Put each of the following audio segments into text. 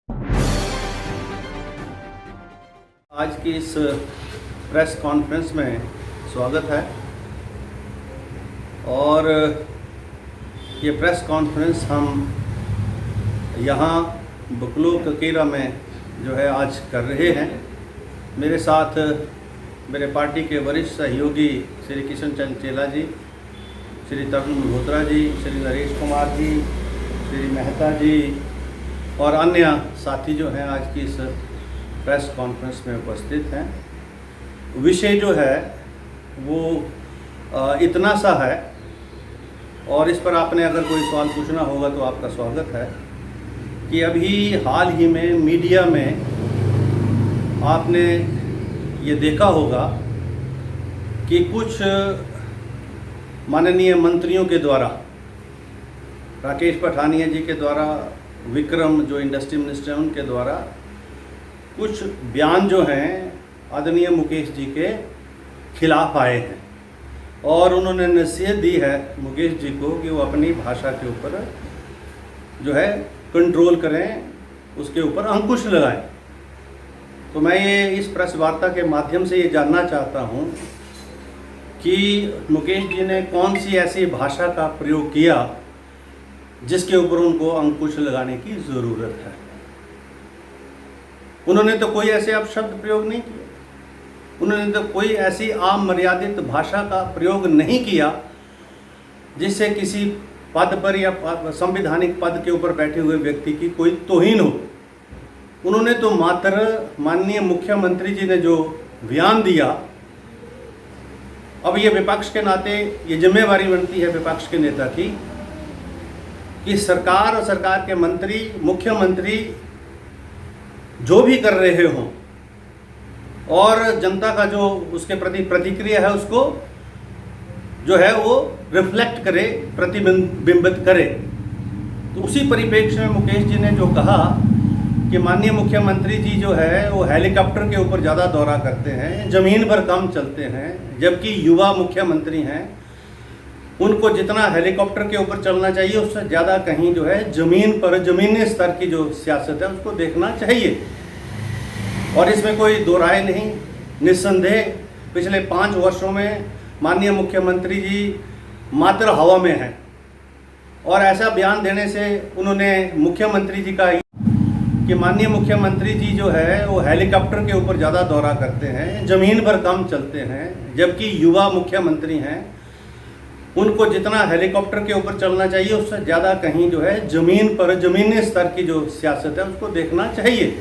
आज की इस प्रेस कॉन्फ्रेंस में स्वागत है और ये प्रेस कॉन्फ्रेंस हम यहाँ बकलो ककीरा में जो है आज कर रहे हैं। मेरे साथ मेरे पार्टी के वरिष्ठ सहयोगी श्री किशन चंद चेला जी, श्री तरुण मल्होत्रा जी, श्री नरेश कुमार जी, श्री मेहता जी और अन्य साथी जो हैं आज की इस प्रेस कॉन्फ्रेंस में उपस्थित हैं। विषय जो है वो इतना सा है और इस पर आपने अगर कोई सवाल पूछना होगा तो आपका स्वागत है कि अभी हाल ही में मीडिया में आपने ये देखा होगा कि कुछ माननीय मंत्रियों के द्वारा, राकेश पठानिया जी के द्वारा, विक्रम जो इंडस्ट्री मिनिस्टर हैं उनके द्वारा कुछ बयान जो हैं आदरणीय मुकेश जी के खिलाफ आए हैं और उन्होंने नसीहत दी है मुकेश जी को कि वो अपनी भाषा के ऊपर जो है कंट्रोल करें, उसके ऊपर अंकुश लगाएं। तो मैं ये इस प्रेस वार्ता के माध्यम से ये जानना चाहता हूँ कि मुकेश जी ने कौन सी ऐसी भाषा का प्रयोग किया जिसके ऊपर उनको अंकुश लगाने की ज़रूरत है। उन्होंने तो कोई ऐसे अपशब्द प्रयोग नहीं किए, उन्होंने तो कोई ऐसी आम मर्यादित भाषा का प्रयोग नहीं किया जिससे किसी पद पर या संवैधानिक पद के ऊपर बैठे हुए व्यक्ति की कोई तौहीन हो। उन्होंने तो मात्र माननीय मुख्यमंत्री जी ने जो बयान दिया, अब ये विपक्ष के नाते ये जिम्मेवारी बनती है विपक्ष के नेता की कि सरकार और सरकार के मंत्री, मुख्यमंत्री जो भी कर रहे हों और जनता का जो उसके प्रति प्रतिक्रिया है उसको जो है वो रिफ्लेक्ट करे, प्रतिबिंबित करे। तो उसी परिप्रेक्ष्य में मुकेश जी ने जो कहा कि माननीय मुख्यमंत्री जी जो है वो हेलीकॉप्टर के ऊपर ज़्यादा दौरा करते हैं, ज़मीन पर कम चलते हैं, जबकि युवा मुख्यमंत्री हैं, उनको जितना हेलीकॉप्टर के ऊपर चलना चाहिए उससे ज़्यादा कहीं जो है ज़मीनी स्तर की जो सियासत है उसको देखना चाहिए। और इसमें कोई दो राय नहीं, निस्संदेह पिछले 5 वर्षों में माननीय मुख्यमंत्री जी मात्र हवा में हैं और ऐसा बयान देने से उन्होंने मुख्यमंत्री जी का कि माननीय मुख्यमंत्री जी जो है वो हेलीकॉप्टर के ऊपर ज़्यादा दौरा करते हैं, ज़मीन पर कम चलते हैं, जबकि युवा मुख्यमंत्री हैं, उनको जितना हेलीकॉप्टर के ऊपर चलना चाहिए उससे ज़्यादा कहीं जो है ज़मीनी स्तर की जो सियासत है उसको देखना चाहिए।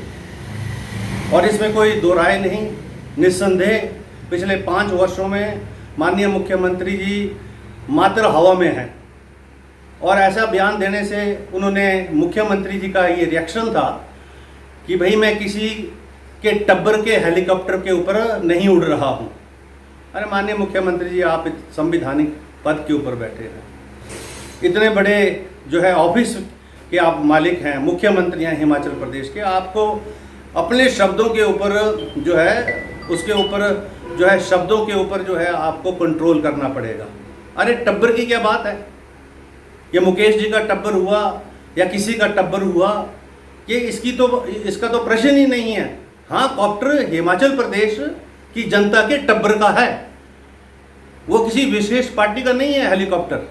और इसमें कोई दो राय नहीं, निस्संदेह पिछले 5 वर्षों में माननीय मुख्यमंत्री जी मात्र हवा में हैं और ऐसा बयान देने से उन्होंने मुख्यमंत्री जी का ये रिएक्शन था कि भाई मैं किसी के टब्बर के हेलीकॉप्टर के ऊपर नहीं उड़ रहा हूँ। अरे माननीय मुख्यमंत्री जी, आप संवैधानिक पद के ऊपर बैठे हैं, इतने बड़े जो है ऑफिस के आप मालिक हैं, मुख्यमंत्री हैं हिमाचल प्रदेश के, आपको अपने शब्दों के ऊपर जो है उसके ऊपर जो है शब्दों के ऊपर जो है आपको कंट्रोल करना पड़ेगा। अरे टब्बर की क्या बात है, ये मुकेश जी का टब्बर हुआ या किसी का टब्बर हुआ, ये इसका तो प्रश्न ही नहीं है। हाँ, कॉप्टर हिमाचल प्रदेश की जनता के टब्बर का है, वो किसी विशेष पार्टी का नहीं है हेलीकॉप्टर,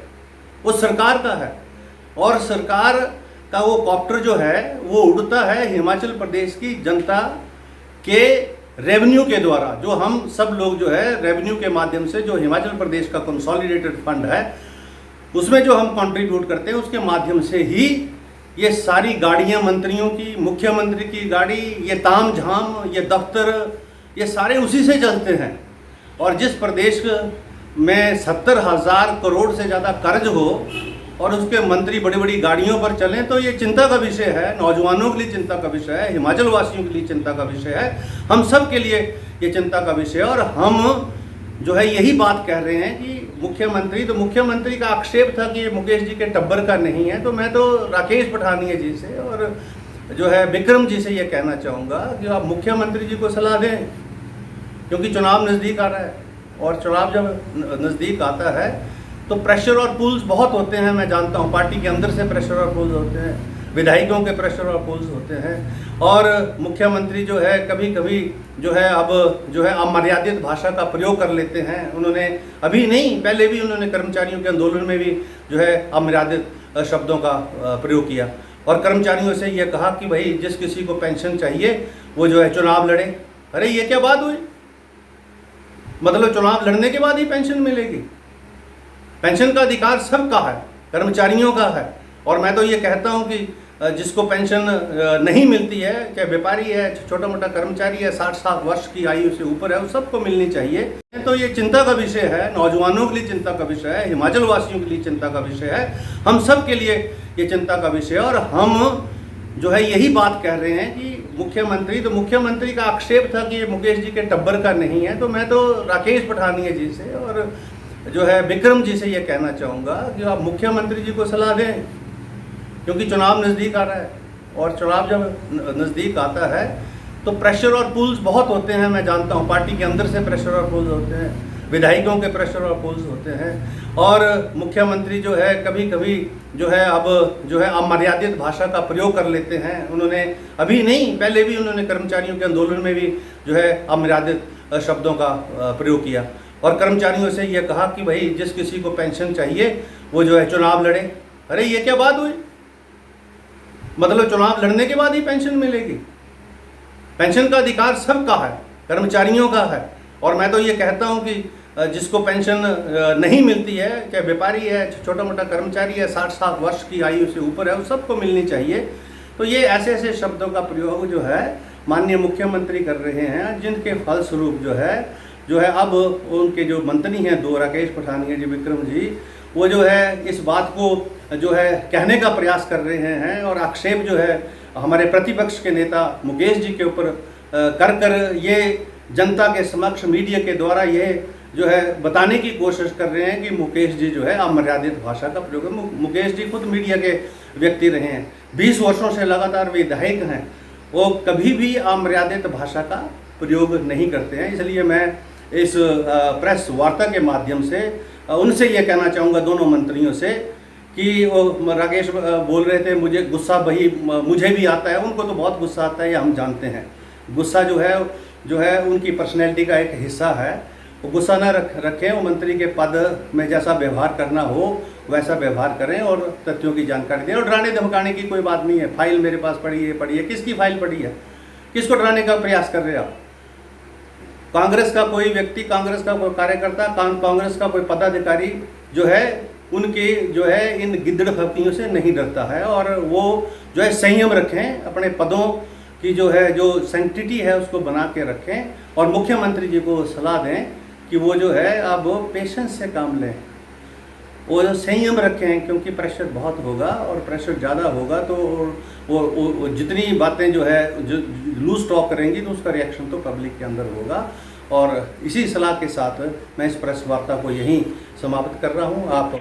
वो सरकार का है और सरकार का वो कॉप्टर जो है वो उड़ता है हिमाचल प्रदेश की जनता के रेवेन्यू के द्वारा, जो हम सब लोग जो है रेवेन्यू के माध्यम से जो हिमाचल प्रदेश का कंसोलिडेटेड फंड है उसमें जो हम कंट्रीब्यूट करते हैं उसके माध्यम से ही ये सारी गाड़ियां मंत्रियों की, मुख्यमंत्री की गाड़ी, ये ताम झाम, ये दफ्तर, ये सारे उसी से चलते हैं। और जिस प्रदेश में 70,000 करोड़ से ज़्यादा कर्ज हो और उसके मंत्री बड़ी बड़ी गाड़ियों पर चलें तो ये चिंता का विषय है, नौजवानों के लिए चिंता का विषय है, हिमाचल वासियों के लिए चिंता का विषय है, हम सब के लिए ये चिंता का विषय है। और हम जो है यही बात कह रहे हैं कि मुख्यमंत्री का आक्षेप था कि ये मुकेश जी के टब्बर का नहीं है, तो मैं तो राकेश पठानिया जी से और जो है विक्रम जी से ये कहना चाहूँगा कि आप मुख्यमंत्री जी को सलाह दें, क्योंकि चुनाव नज़दीक आ रहा है और चुनाव जब नज़दीक आता है तो प्रेशर और पुल्स बहुत होते हैं। मैं जानता हूँ पार्टी के अंदर से प्रेशर और पुल्स होते हैं, विधायकों के प्रेशर और पुल्स होते हैं, और मुख्यमंत्री जो है कभी कभी जो है अब जो है अमर्यादित भाषा का प्रयोग कर लेते हैं। उन्होंने अभी नहीं, पहले भी उन्होंने कर्मचारियों के आंदोलन में भी जो है अमर्यादित शब्दों का प्रयोग किया और कर्मचारियों से यह कहा कि भाई जिस किसी को पेंशन चाहिए वो जो है चुनाव लड़े। अरे ये क्या बात हुई? मतलब चुनाव लड़ने के बाद ही पेंशन मिलेगी? पेंशन का अधिकार सबका है, कर्मचारियों का है। और मैं तो ये कहता हूँ कि जिसको पेंशन नहीं मिलती है, चाहे व्यापारी है, छोटा मोटा कर्मचारी है, 60 वर्ष की आयु से ऊपर है, उस सबको मिलनी चाहिए। तो ये चिंता का विषय है, नौजवानों के लिए चिंता का विषय है, हिमाचल वासियों के लिए चिंता का विषय है, हम सब के लिए ये चिंता का विषय है। और हम जो है यही बात कह रहे हैं कि मुख्यमंत्री का आक्षेप था कि ये मुकेश जी के टब्बर का नहीं है। तो मैं तो राकेश पठानिया जी से और जो है विक्रम जी से ये कहना चाहूँगा कि आप मुख्यमंत्री जी को सलाह दें, क्योंकि चुनाव नज़दीक आ रहा है और चुनाव जब नज़दीक आता है तो प्रेशर और पुल्स बहुत होते हैं। मैं जानता हूँ पार्टी के अंदर से प्रेशर और पुल्स होते हैं, विधायकों के प्रेशर और पुल्स होते हैं, और मुख्यमंत्री जो है कभी कभी जो है अब जो है अमर्यादित भाषा का प्रयोग कर लेते हैं। उन्होंने अभी नहीं, पहले भी उन्होंने कर्मचारियों के आंदोलन में भी जो है अमर्यादित शब्दों का प्रयोग किया और कर्मचारियों से यह कहा कि भाई जिस किसी को पेंशन चाहिए वो जो है चुनाव लड़े। अरे ये क्या बात हुई? मतलब चुनाव लड़ने के बाद ही पेंशन मिलेगी? पेंशन का अधिकार सबका है, कर्मचारियों का है। और मैं तो ये कहता हूँ कि जिसको पेंशन नहीं मिलती है, चाहे व्यापारी है, छोटा मोटा कर्मचारी है, 60 वर्ष की आयु से ऊपर है, उस सबको मिलनी चाहिए। तो ये ऐसे ऐसे शब्दों का प्रयोग जो है माननीय मुख्यमंत्री कर रहे हैं, जिनके फलस्वरूप जो है अब उनके जो मंत्री हैं दो, राकेश पठानिया जी, विक्रम जी, वो जो है इस बात को जो है कहने का प्रयास कर रहे हैं और आक्षेप जो है हमारे प्रतिपक्ष के नेता मुकेश जी के ऊपर कर ये जनता के समक्ष मीडिया के द्वारा ये जो है बताने की कोशिश कर रहे हैं कि मुकेश जी जो है अमर्यादित भाषा का प्रयोग है। मुकेश जी खुद मीडिया के व्यक्ति रहे हैं, 20 वर्षों से लगातार विधायक हैं, वो कभी भी अमर्यादित भाषा का प्रयोग नहीं करते हैं। इसलिए मैं इस प्रेस वार्ता के माध्यम से उनसे ये कहना चाहूँगा, दोनों मंत्रियों से, कि वो राकेश बोल रहे थे मुझे गुस्सा भाई मुझे भी आता है, उनको तो बहुत गुस्सा आता है, ये हम जानते हैं। गुस्सा जो है उनकी पर्सनैलिटी का एक हिस्सा है। वो गुस्सा ना रखें, वो मंत्री के पद में जैसा व्यवहार करना हो वैसा व्यवहार करें और तथ्यों की जानकारी दें। और डराने धमकाने की कोई बात नहीं है। फाइल मेरे पास पड़ी है, किसकी फाइल पड़ी है? किसको डराने का प्रयास कर रहे हैं आप? कांग्रेस का कोई व्यक्ति, कांग्रेस का कोई कार्यकर्ता, कांग्रेस का कोई पदाधिकारी जो है उनके जो है इन गिद्दड़ फकीरों से नहीं डरता है। और वो जो है संयम रखें, अपने पदों की जो है जो सैंक्टिटी है उसको बना के रखें, और मुख्यमंत्री जी को सलाह दें कि वो जो है अब पेशेंस से काम लें, वो संयम रखें, क्योंकि प्रेशर बहुत होगा और प्रेशर ज़्यादा होगा तो वो जितनी बातें जो है जो लूज टॉक करेंगी तो उसका रिएक्शन तो पब्लिक के अंदर होगा। और इसी सलाह के साथ मैं इस प्रेस वार्ता को यहीं समाप्त कर रहा हूँ। आप